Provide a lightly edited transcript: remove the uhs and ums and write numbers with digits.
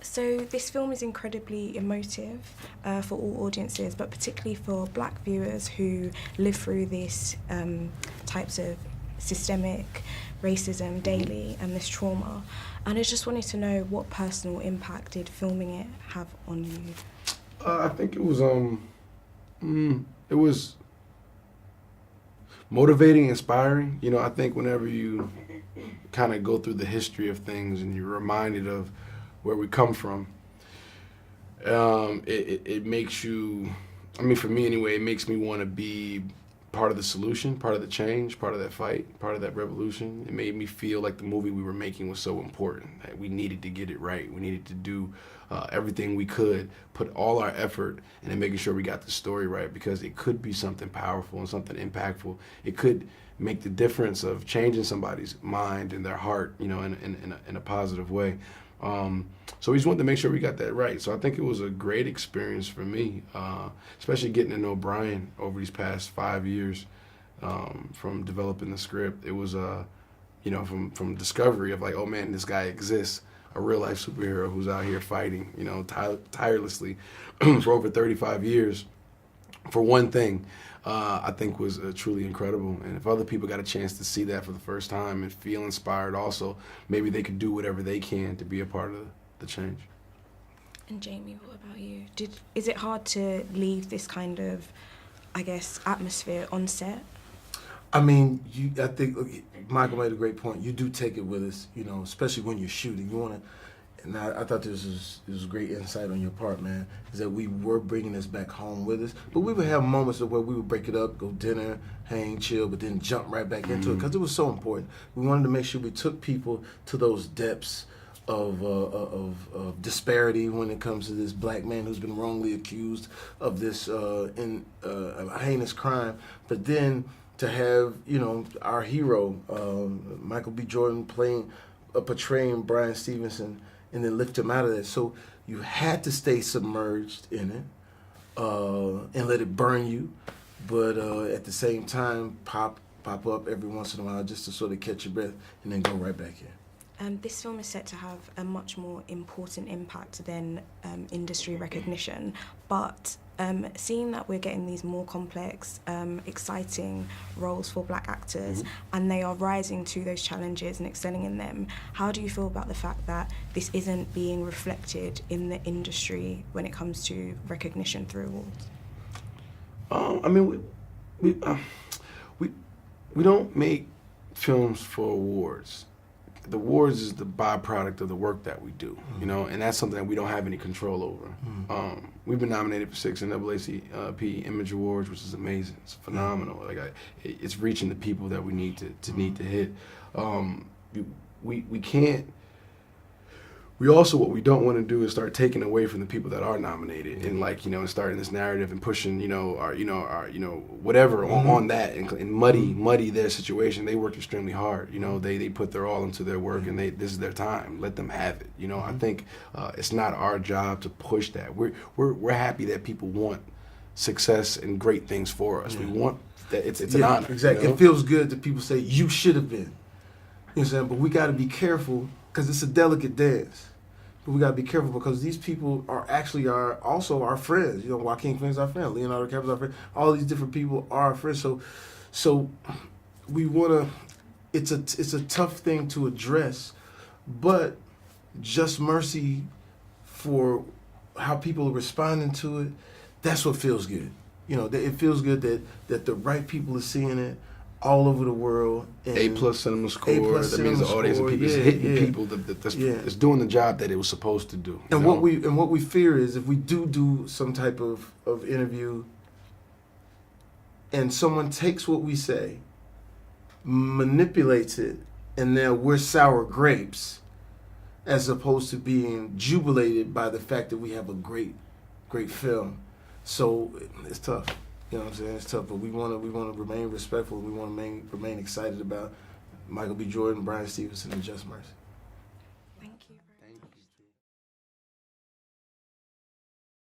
So this film is incredibly emotive for all audiences, but particularly for black viewers who live through these types of systemic racism daily and this trauma. And I just wanted to know, what personal impact did filming it have on you? I think it was motivating, inspiring. You know, I think whenever you kind of go through the history of things and you're reminded of where we come from, it makes you, I mean, for me anyway, it makes me want to be part of the solution, part of the change, part of that fight, part of that revolution. It made me feel like the movie we were making was so important, that we needed to get it right. We needed to do everything we could, put all our effort into making sure we got the story right, because it could be something powerful and something impactful. It could make the difference of changing somebody's mind and their heart, you know, in a positive way. So we just wanted to make sure we got that right. So I think it was a great experience for me, especially getting to know Brian over these past 5 years, from developing the script. It was, you know, from discovery of like, oh man, this guy exists, a real life superhero who's out here fighting, you know, tirelessly for over 35 years for one thing. I think was truly incredible. And if other people got a chance to see that for the first time and feel inspired also, maybe they could do whatever they can to be a part of the change. And Jamie, what about you? Is it hard to leave this kind of, I guess, atmosphere on set? I mean, I think Michael made a great point. You do take it with us, you know, especially when you're shooting. You want to. And I thought this was great insight on your part, man, is that we were bringing this back home with us. But we would have moments of where we would break it up, go dinner, hang, chill, but then jump right back into it, because it was so important. We wanted to make sure we took people to those depths of disparity when it comes to this black man who's been wrongly accused of this heinous crime. But then to have, you know, our hero, Michael B. Jordan, portraying Brian Stevenson, and then lift him out of that. So you had to stay submerged in it and let it burn you, but at the same time pop up every once in a while just to sort of catch your breath and then go right back in. This film is set to have a much more important impact than industry recognition, but seeing that we're getting these more complex, exciting roles for black actors, and they are rising to those challenges and excelling in them, how do you feel about the fact that this isn't being reflected in the industry when it comes to recognition through awards? I mean, we don't make films for awards. The awards is the byproduct of the work that we do, you know, and that's something that we don't have any control over. We've been nominated for 6 NAACP Image Awards, which is amazing. It's phenomenal. Like it's reaching the people that we need to hit. We can't. We also, what we don't want to do is start taking away from the people that are nominated, and like, you know, and starting this narrative and pushing, our whatever on that, and muddy their situation. They worked extremely hard, you know, they put their all into their work, and this is their time. Let them have it, you know. I think it's not our job to push that. We're happy that people want success and great things for us. We want that. It's an honor. Exactly. You know? It feels good that people say you should have been. You know what I'm saying? But we got to be careful, because it's a delicate dance. But we gotta be careful, because these people are actually also our friends. You know, Joaquin Phoenix is our friend, Leonardo DiCaprio is our friend. All these different people are our friends. So we wanna. It's a tough thing to address, but just mercy for how people are responding to it. That's what feels good. You know, it feels good that the right people are seeing it all over the world. A+ cinema score. That means the audience of people is hitting people that's doing the job that it was supposed to do. And what we fear is, if we do some type of interview, and someone takes what we say, manipulates it, and now we're sour grapes, as opposed to being jubilated by the fact that we have a great film. So it's tough. You know what I'm saying? It's tough, but we want to remain respectful. We want to remain excited about Michael B. Jordan, Brian Stevenson, and Just Mercy.